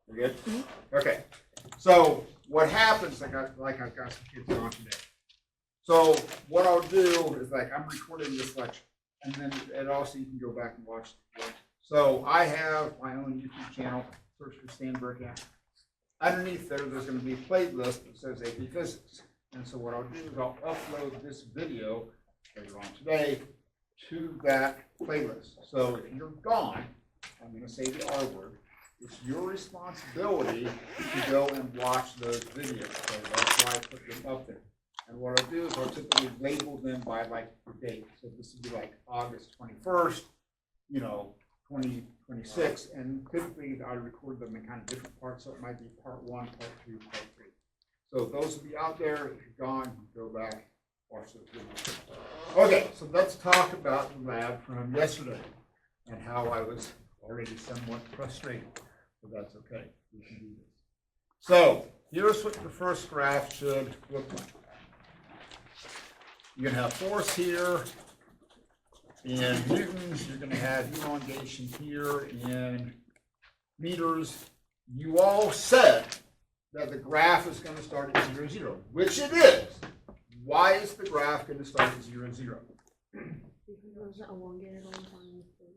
We good? Okay. So what happens, I've got some kids on today. So what I'll do is I'm recording this lecture, and also you can go back and watch the lecture. So I have my own YouTube channel, search for Stan Burkamp. Underneath there's going to be a playlist that says AP Physics. And so what I'll do is I'll upload this video later on today to that playlist. So if you're gone, I'm going to say the R word. It's your responsibility to go and watch those videos. So that's why I put them up there. And what I'll do is I'll typically label them by the date. So this would be August 21st, 2026. And typically I record them in kind of different parts. So it might be part 1, part 2, part 3. So those will be out there. If you're gone, go back, watch those videos. Okay, so let's talk about the lab from yesterday and how I was already somewhat frustrated. But that's okay. We can do this. So here's what the first graph should look like. You're going to have force here in newtons. You're going to have elongation here in meters. You all said that the graph is going to start at 0, 0, which it is. Why is the graph going to start at 0, 0?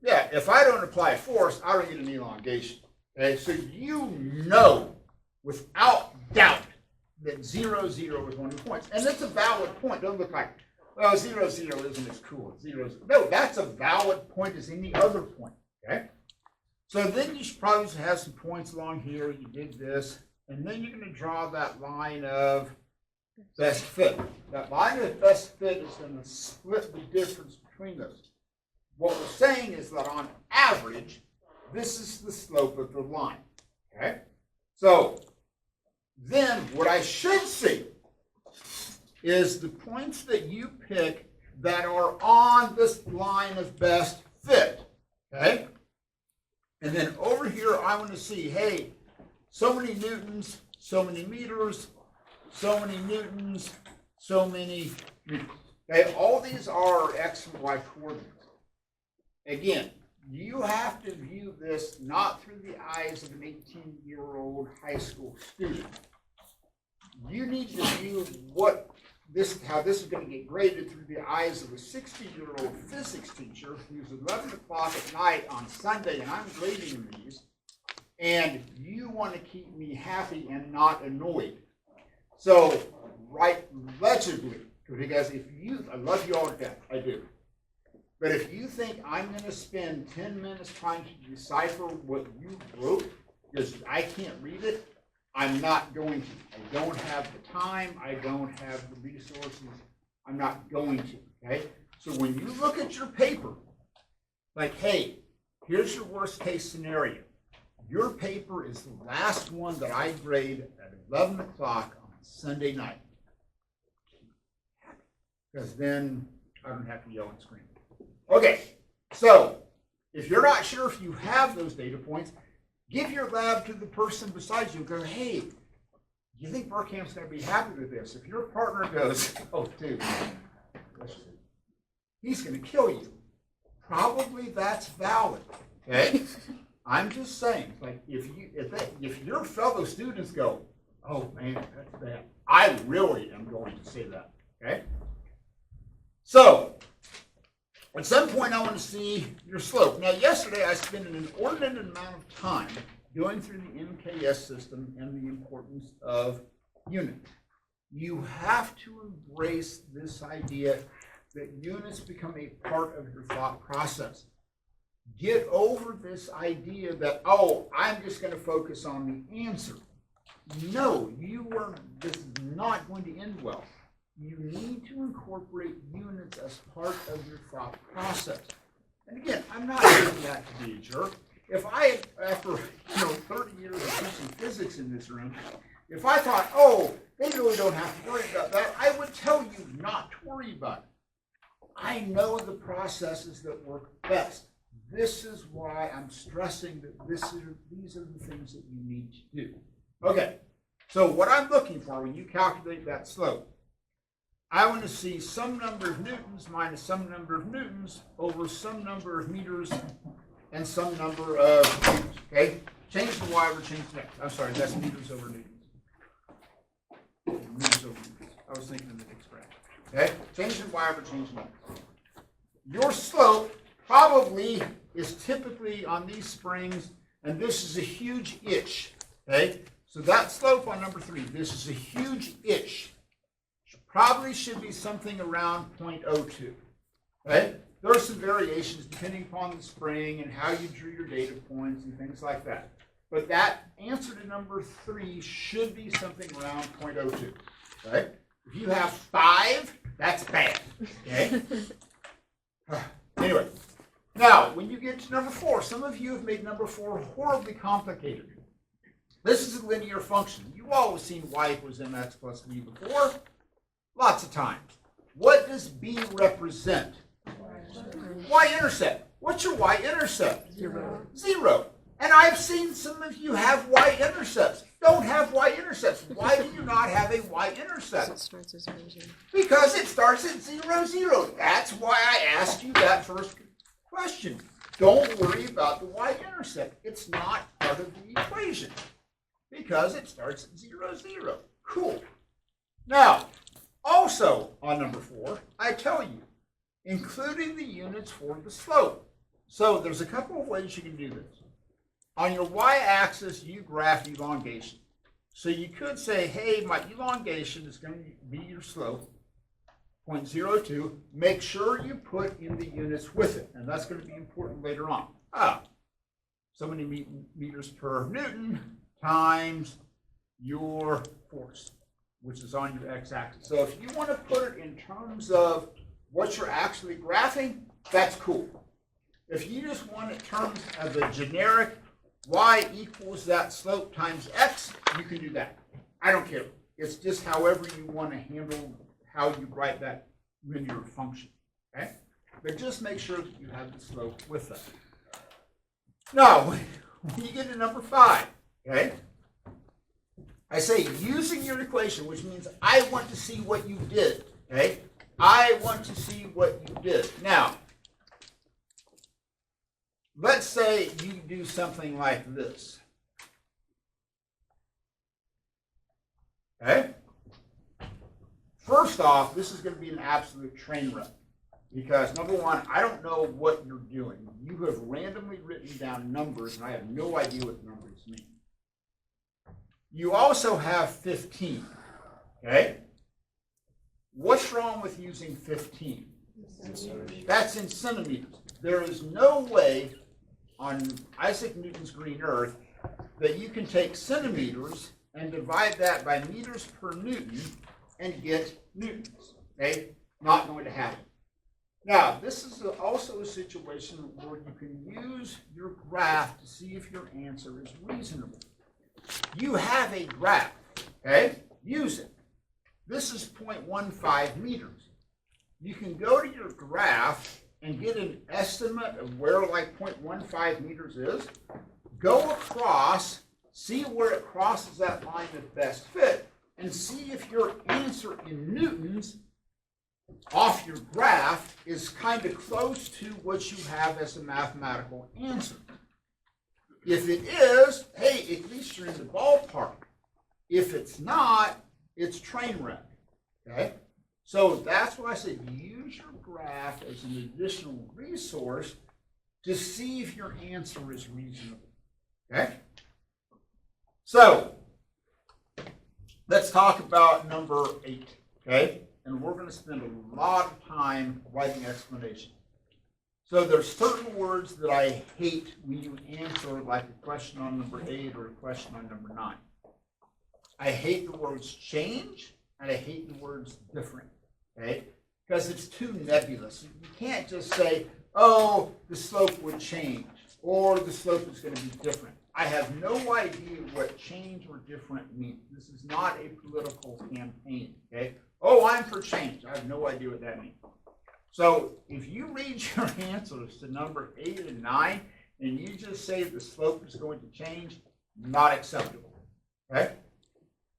Yeah, if I don't apply force, I don't get an elongation. Okay, so you know without doubt that 0, 0 is one of the points. And that's a valid point. Don't look like, well, 0, 0 isn't as cool as 0, 0. No, that's a valid point as any other point. Okay? So then you should probably have some points along here. You did this. And then you're going to draw that line of best fit. That line of best fit is going to split the difference between those. What we're saying is that on average, this is the slope of the line. Okay? So then what I should see is the points that you pick that are on this line of best fit. Okay? And then over here, I want to see, hey, so many newtons, so many meters, so many newtons, so many meters. Okay? All these are x and y coordinates. Again, you have to view this not through the eyes of an 18-year-old high school student. You need to view how this is going to get graded through the eyes of a 60-year-old physics teacher who's 11 o'clock at night on Sunday, and I'm grading these, and you want to keep me happy and not annoyed. So write legibly, because I love you all to death, I do. But if you think I'm going to spend 10 minutes trying to decipher what you wrote because I can't read it, I'm not going to. I don't have the time. I don't have the resources. I'm not going to. Okay? So when you look at your paper, hey, here's your worst case scenario. Your paper is the last one that I grade at 11 o'clock on Sunday night. Because then I don't have to yell and scream. Okay, so if you're not sure if you have those data points, give your lab to the person beside you and go, hey, do you think Burkamp's going to be happy with this? If your partner goes, oh, dude, he's going to kill you. Probably that's valid, okay? I'm just saying, if your fellow students go, oh, man, that's bad, I really am going to say that, okay? So at some point, I want to see your slope. Now, yesterday, I spent an inordinate amount of time going through the MKS system and the importance of units. You have to embrace this idea that units become a part of your thought process. Get over this idea that, oh, I'm just going to focus on the answer. No, this is not going to end well. You need to incorporate units as part of your thought process. And again, I'm not doing that to be a jerk. If I, after 30 years of teaching physics in this room, if I thought, oh, they really don't have to worry about that, I would tell you not to worry about it. I know the processes that work best. This is why I'm stressing that these are the things that you need to do. Okay, so what I'm looking for when you calculate that slope, I want to see some number of newtons minus some number of newtons over some number of meters and some number of meters, okay? change the y over change the x. I'm sorry, that's meters over newtons. Meters over newtons. I was thinking of the expression. Okay? Change the y over change the x. Your slope probably is typically on these springs, and this is a huge itch. Okay? So that slope on number 3, this is a huge itch. Probably should be something around 0.02. Okay? There are some variations depending upon the spring and how you drew your data points and things like that. But that answer to number 3 should be something around 0.02. Okay? If you have 5, that's bad. Okay? Anyway, now when you get to number 4, some of you have made number 4 horribly complicated. This is a linear function. You've always seen y equals mx plus b before. Lots of times. What does b represent? Y-intercept. What's your y-intercept? 0. And I've seen some of you have y-intercepts. Don't have y-intercepts. Why do you not have a y-intercept? It starts at 0, 0. Because it starts at 0, 0. That's why I asked you that first question. Don't worry about the y-intercept. It's not part of the equation because it starts at 0, 0. Cool. Now, also on number 4, I tell you, including the units for the slope. So there's a couple of ways you can do this. On your y-axis, you graph elongation. So you could say, hey, my elongation is going to be your slope, 0.02. Make sure you put in the units with it, and that's going to be important later on. So many meters per Newton times your force, which is on your x-axis. So if you want to put it in terms of what you're actually graphing, that's cool. If you just want it in terms of a generic y equals that slope times x, you can do that. I don't care. It's just however you want to handle how you write that linear function. Okay? But just make sure that you have the slope with that. Now, when you get to number 5, okay? I say using your equation, which means I want to see what you did. Okay? I want to see what you did. Now, let's say you do something like this. Okay? First off, this is going to be an absolute train wreck. Because number 1, I don't know what you're doing. You have randomly written down numbers, and I have no idea what the numbers mean. You also have 15. Okay? What's wrong with using 15? That's in centimeters. There is no way on Isaac Newton's green earth that you can take centimeters and divide that by meters per Newton and get newtons. Okay? Not going to happen. Now, this is also a situation where you can use your graph to see if your answer is reasonable. You have a graph. Okay? Use it. This is 0.15 meters. You can go to your graph and get an estimate of where like 0.15 meters is. Go across, see where it crosses that line of best fit, and see if your answer in newtons off your graph is kind of close to what you have as a mathematical answer. If it is, hey, at least you're in the ballpark. If it's not, it's train wreck. Okay? So that's why I said use your graph as an additional resource to see if your answer is reasonable. Okay? So let's talk about number 8. Okay? And we're going to spend a lot of time writing explanation. So there's certain words that I hate when you answer like a question on number 8 or a question on number 9. I hate the words change and I hate the words different. Okay? Because it's too nebulous. You can't just say, oh, the slope would change or the slope is going to be different. I have no idea what change or different means. This is not a political campaign. Okay? Oh, I'm for change. I have no idea what that means. So if you read your answers to number 8 and 9 and you just say the slope is going to change, not acceptable. Okay?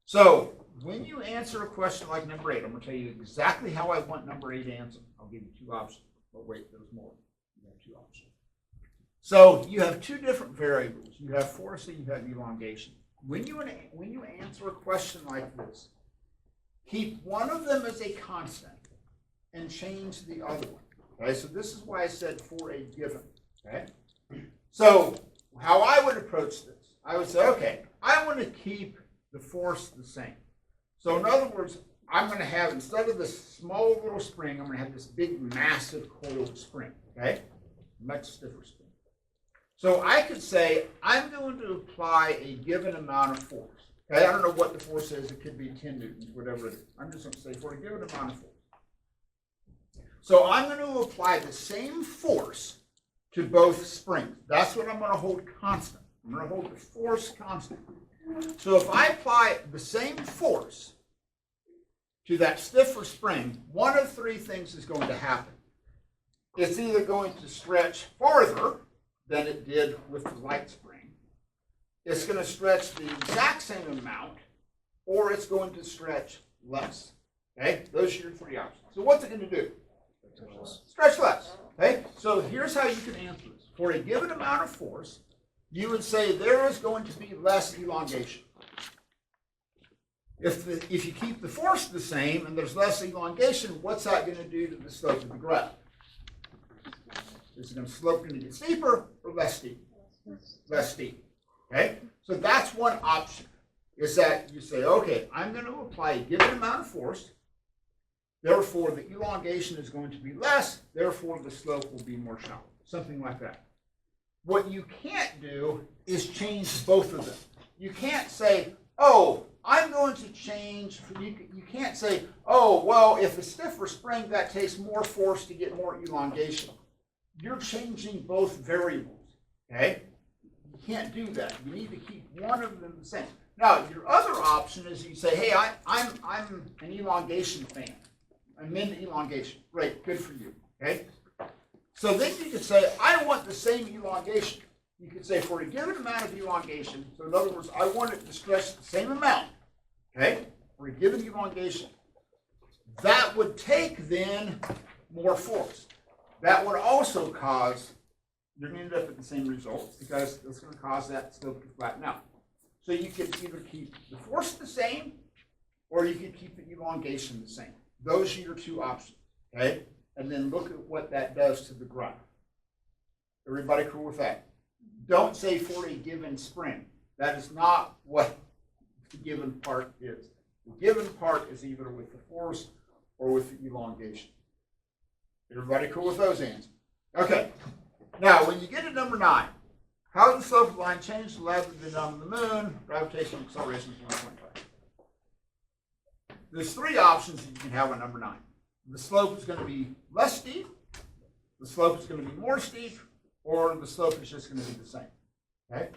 So when you answer a question like number 8, I'm going to tell you exactly how I want number 8 answered. I'll give you 2 options. But wait, there's more. You have 2 options. So you have two different variables. You have force and you have elongation. When you answer a question like this, keep one of them as a constant and change the other one. Okay, so this is why I said for a given. Okay, so how I would approach this, I would say, okay, I want to keep the force the same. So in other words, I'm going to have, instead of this small little spring, I'm going to have this big massive coiled spring. Okay, much stiffer spring. So I could say I'm going to apply a given amount of force. Okay, I don't know what the force is. It could be 10 newtons, whatever it is. I'm just going to say for a given amount of force. So I'm going to apply the same force to both springs. That's what I'm going to hold constant. I'm going to hold the force constant. So if I apply the same force to that stiffer spring, one of three things is going to happen. It's either going to stretch farther than it did with the light spring. It's going to stretch the exact same amount, or it's going to stretch less. Okay, those are your three options. So what's it going to do? Stretch less. Okay, so here's how you can answer this. For a given amount of force, you would say there is going to be less elongation. If you keep the force the same and there's less elongation, what's that going to do to the slope of the graph? Is the slope going to get steeper or less steep? Less steep. Okay? So that's one option, is that you say, okay, I'm going to apply a given amount of force, therefore the elongation is going to be less, therefore the slope will be more shallow. Something like that. What you can't do is change both of them. You can't say, oh, I'm going to change, you can't say, oh, well, if a stiffer spring, that takes more force to get more elongation. You're changing both variables, okay? You can't do that. You need to keep one of them the same. Now, your other option is you say, hey, I'm an elongation fan. I'm into elongation. Great, good for you, okay? So then you could say, I want the same elongation. You could say for a given amount of elongation, so in other words, I want it to stretch the same amount, okay, for a given elongation. That would take then more force. That would also cause, you're going to end up at the same results because it's going to cause that slope to flatten out. So you could either keep the force the same or you could keep the elongation the same. Those are your two options, okay? And then look at what that does to the graph. Everybody cool with that? Don't say for a given spring. That is not what the given part is. The given part is either with the force or with the elongation. Everybody cool with those answers? Okay. Now, when you get to number 9, how does the slope of the line change the latitude of the moon? Gravitational acceleration is 1.5. There's three options that you can have on number 9. The slope is going to be less steep, the slope is going to be more steep, or the slope is just going to be the same. Okay?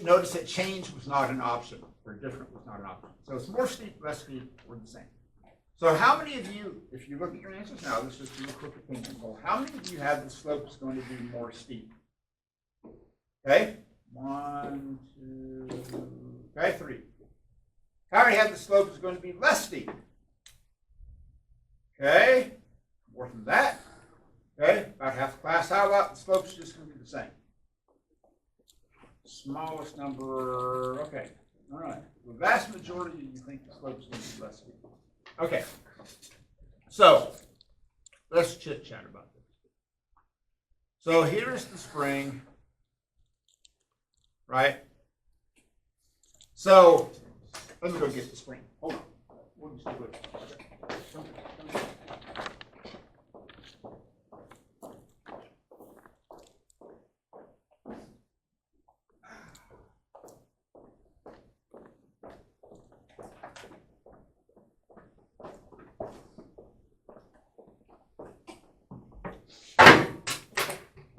Notice that change was not an option, or different was not an option. So it's more steep, less steep, or the same. So how many of you, if you look at your answers now, this is a real quick opinion poll, how many of you have the slope is going to be more steep? Okay? 1, 2, okay, 3. How many have the slope is going to be less steep? Okay, more than that. Okay, about half the class. How about the slope's just going to be the same? Smallest number, okay. All right. The vast majority of you think the slope's going to be less steep. Okay, so let's chit-chat about this. So here's the spring, right? So let me go get the spring. Hold on. We'll just do it.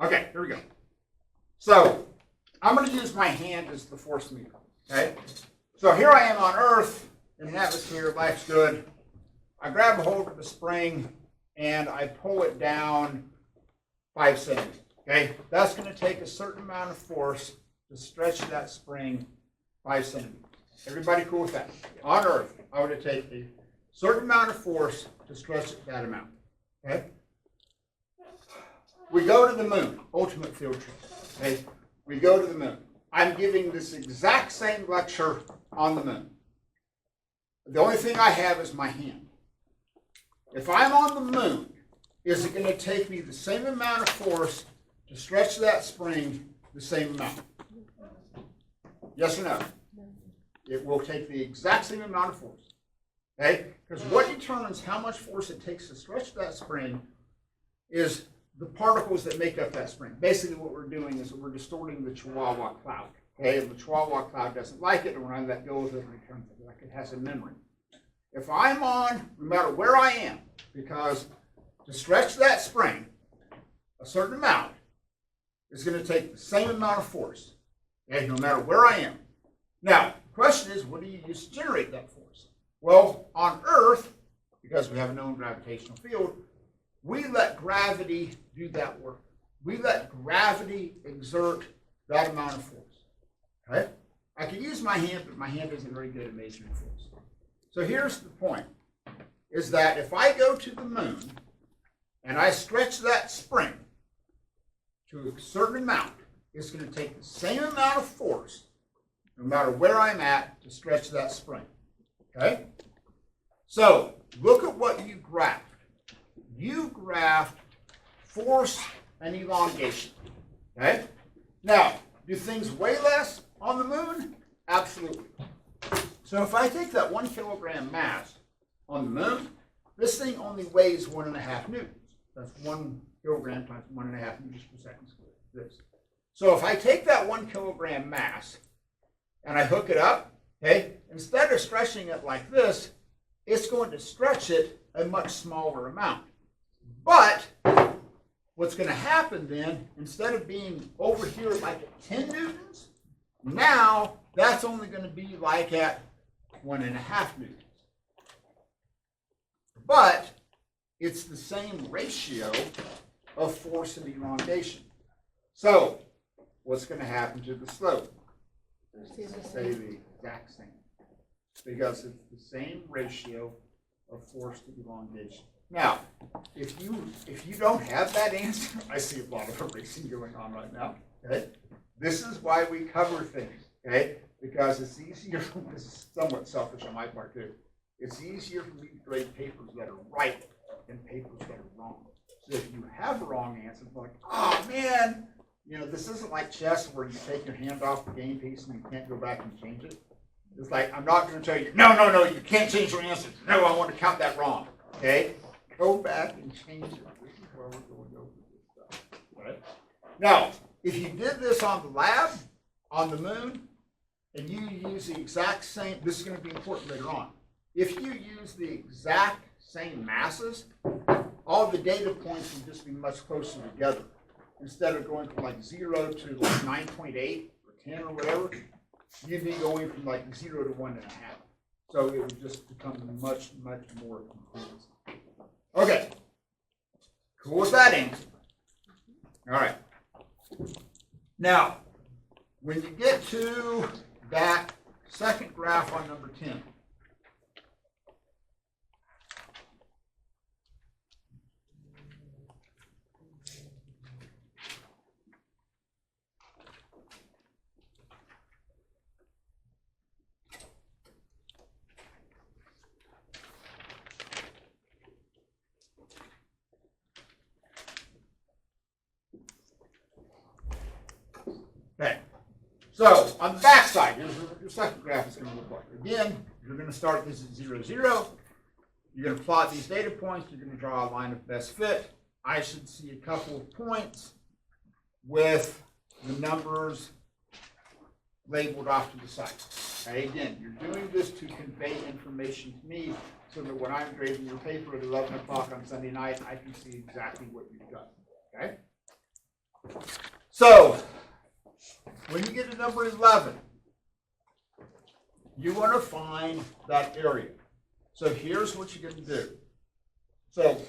Okay, here we go. So I'm going to use my hand as the force meter. Okay. So here I am on Earth in an atmosphere. Life's good. I grab a hold of the spring and I pull it down 5 centimeters. Okay. That's going to take a certain amount of force to stretch that spring 5 centimeters. Everybody cool with that? On Earth, I would take a certain amount of force to stretch it that amount. Okay. we go to the moon, ultimate field trip. Okay? We go to the moon. I'm giving this exact same lecture on the moon. The only thing I have is my hand. If I'm on the moon, is it going to take me the same amount of force to stretch that spring the same amount? Yes or no? It will take the exact same amount of force. Okay? Because what determines how much force it takes to stretch that spring is the particles that make up that spring. Basically what we're doing is we're distorting the Chihuahua cloud. Okay? And the Chihuahua cloud doesn't like it, and when I let go of it, it returns it like it has a memory. If I'm on, no matter where I am, because to stretch that spring a certain amount is going to take the same amount of force, okay, no matter where I am. Now, the question is, what do you use to generate that force? Well, on Earth, because we have a known gravitational field, we let gravity do that work. We let gravity exert that amount of force. Okay? I can use my hand, but my hand isn't very good at measuring force. So here's the point, is that if I go to the moon and I stretch that spring to a certain amount, it's going to take the same amount of force, no matter where I'm at, to stretch that spring. Okay? So look at what you graphed. You graphed force and elongation. Okay? Now, do things weigh less on the moon? Absolutely. So if I take that 1 kilogram mass on the moon, this thing only weighs 1.5 newtons. That's 1 kilogram times 1.5 meters per second squared. This. So if I take that 1 kilogram mass and I hook it up, okay, instead of stretching it like this, it's going to stretch it a much smaller amount. But what's going to happen then, instead of being over here like at 10 newtons, now that's only going to be like at 1.5 newtons. But it's the same ratio of force and elongation. So what's going to happen to the slope? Stay the exact same. Because it's the same ratio of force to elongation. Now, if you don't have that answer, I see a lot of erasing going on right now. Okay? This is why we cover things. Okay? Because it's easier, this is somewhat selfish on my part too, it's easier for me to grade papers that are right than papers that are wrong. So if you have a wrong answer, it's like, oh man, you know, this isn't like chess where you take your hand off the game piece and you can't go back and change it. It's like, I'm not going to tell you, no, you can't change your answer. No, I want to count that wrong. Okay? Go back and change it. This is where we're going over this stuff. Right? Now, if you did this on the lab, on the moon, and you use the exact same, this is going to be important later on. If you use the exact same masses, all the data points will just be much closer together. Instead of going from like 0 to like 9.8 or 10 or whatever, you'd be going from like 0 to 1.5. So it would just become much, much more complete. Okay. Cool with that answer. All right. Now, when you get to that second graph on number 10, okay, so on the back side, here's what your second graph is going to look like. Again, you're going to start this at 0, 0. You're going to plot these data points. You're going to draw a line of best fit. I should see a couple of points with the numbers labeled off to the side. Okay, again, you're doing this to convey information to me so that when I'm grading your paper at 11 o'clock on Sunday night, I can see exactly what you've done. Okay? So, when you get to number 11, you want to find that area. So here's what you're going to do. So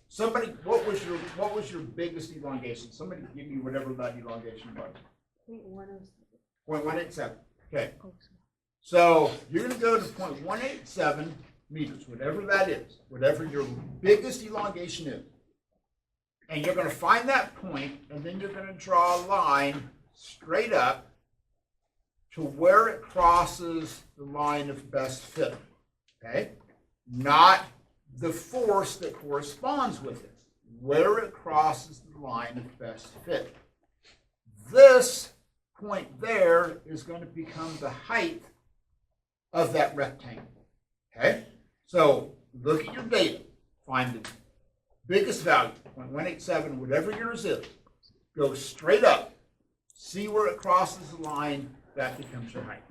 somebody, what was your biggest elongation? Somebody give me whatever that elongation was. 0.187. Okay. So you're going to go to 0.187 meters, whatever that is, whatever your biggest elongation is. And you're going to find that point, and then you're going to draw a line straight up to where it crosses the line of best fit. Okay? Not the force that corresponds with it, where it crosses the line of best fit. This point there is going to become the height of that rectangle. Okay? So look at your data. Find the biggest value, 0.187, whatever yours is. Go straight up. See where it crosses the line. That becomes your height.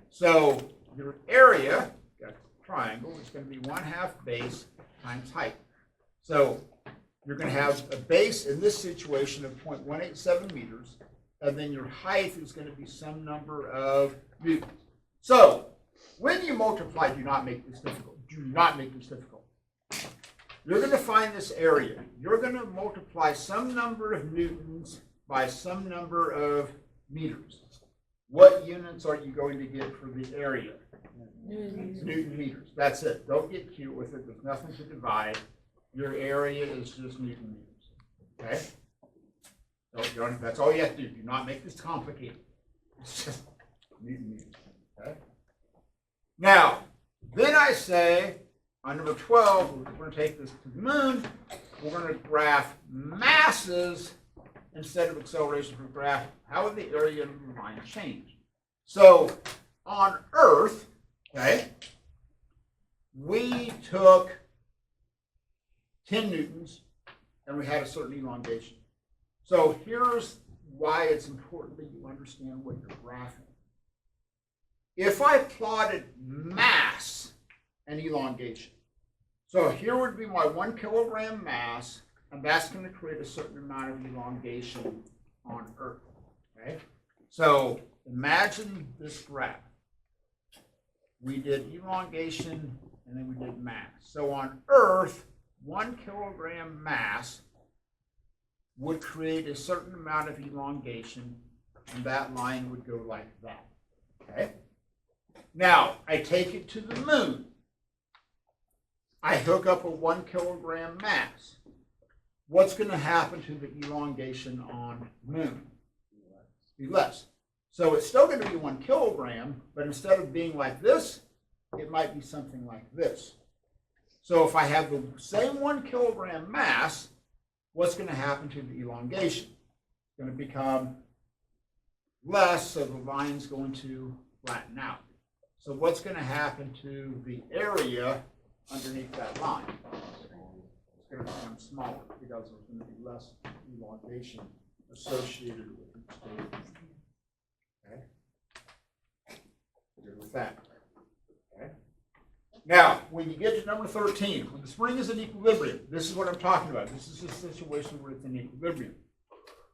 So your area, got a triangle, is going to be 1/2 base times height. So you're going to have a base in this situation of 0.187 meters, and then your height is going to be some number of newtons. So when you multiply, do not make this difficult. Do not make this difficult. You're going to find this area. You're going to multiply some number of newtons by some number of meters. What units are you going to get for the area? Newton meters. That's it. Don't get cute with it. There's nothing to divide. Your area is just Newton meters. Okay? So that's all you have to do. Do not make this complicated. It's just Newton meters. Okay? Now, then I say, on number 12, we're going to take this to the moon. We're going to graph masses instead of acceleration for graph. How would the area of the line change? So on Earth, okay, we took 10 newtons and we had a certain elongation. So here's why it's important that you understand what you're graphing. If I plotted mass and elongation, so here would be my 1 kilogram mass, and that's going to create a certain amount of elongation on Earth. Okay? So imagine this graph. We did elongation and then we did mass. So on Earth, 1 kilogram mass would create a certain amount of elongation, and that line would go like that. Okay? Now, I take it to the moon. I hook up a 1 kilogram mass. What's going to happen to the elongation on the moon? Be less. So it's still going to be 1 kilogram, but instead of being like this, it might be something like this. So if I have the same 1 kilogram mass, what's going to happen to the elongation? It's going to become less, so the line's going to flatten out. So what's going to happen to the area underneath that line? It's going to become smaller because there's going to be less elongation associated with each state. Okay? Good with that. Okay? Now, when you get to number 13, when the spring is in equilibrium, this is what I'm talking about. This is a situation where it's in equilibrium.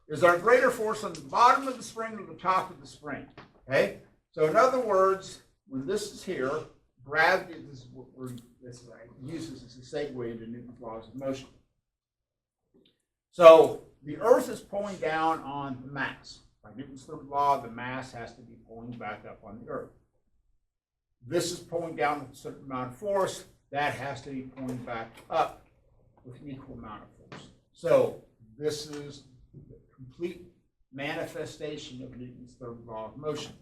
Is there a greater force on the bottom of the spring or the top of the spring? Okay? So in other words, when this is here, gravity, this is what I use this as a segue into Newton's laws of motion. So the Earth is pulling down on the mass. By Newton's third law, the mass has to be pulling back up on the Earth. This is pulling down with a certain amount of force. That has to be pulling back up with an equal amount of force. So this is the complete manifestation of Newton's third law of motion.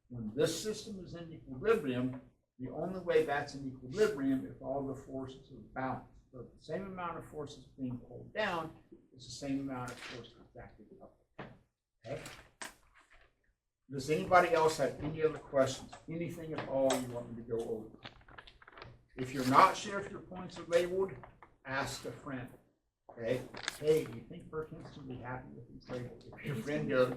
When this system is in equilibrium, the only way that's in equilibrium if all the forces are balanced. So the same amount of force is being pulled down is the same amount of force that's acting up. Okay? Does anybody else have any other questions? Anything at all you want me to go over? If you're not sure if your points are labeled, ask a friend. Okay? Hey, do you think Perkins will be happy with these labels? If your friend goes,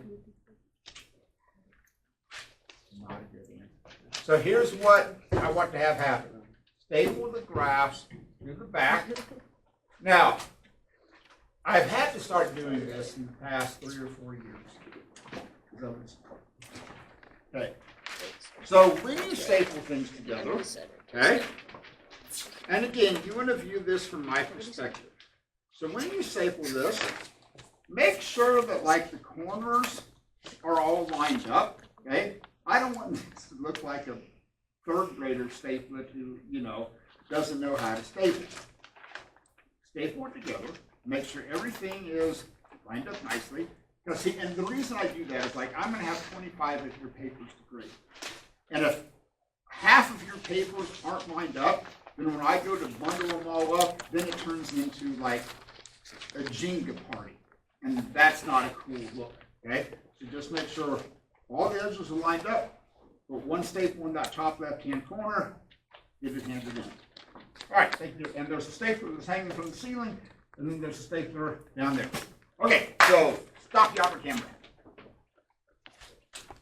not a good answer. So here's what I want to have happen. Staple the graphs to the back. Now, I've had to start doing this in the past 3 or 4 years. Okay. So when you staple things together, okay, and again, you want to view this from my perspective. So when you staple this, make sure that like the corners are all lined up, okay? I don't want this to look like a third grader stapler who, doesn't know how to staple. Staple it together. make sure everything is lined up nicely. See, and the reason I do that is like I'm going to have 25 of your papers to grade. And if half of your papers aren't lined up, then when I go to bundle them all up, then it turns into like a Jenga party. And that's not a cool look, okay? So just make sure all the edges are lined up. Put one staple in that top left-hand corner, get it handed in. All right, thank you. And there's a stapler that's hanging from the ceiling, and then there's a stapler down there. Okay, so stop the opera camera.